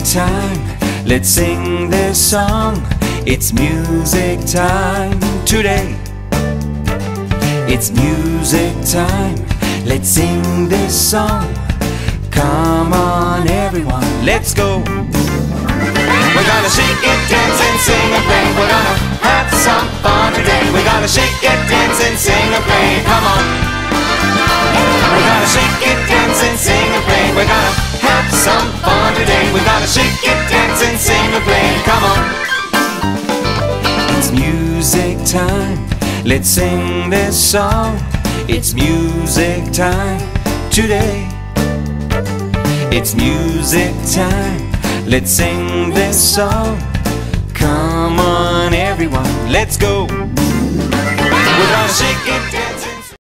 time, let's sing this song. It's music time today. It's music time, let's sing this song. Come on everyone, let's go. We're gonna shake it, dance and sing and play. We're gonna have some fun today. We're gonna shake it, dance and sing and play. Come on. We're gonna shake it, dance and sing and play. We're gonna have some fun today. We're gonna shake it, dance and sing and play. Come on. It's music time, let's sing this song. It's music time today. It's music time, let's sing this song. Come on everyone, let's go.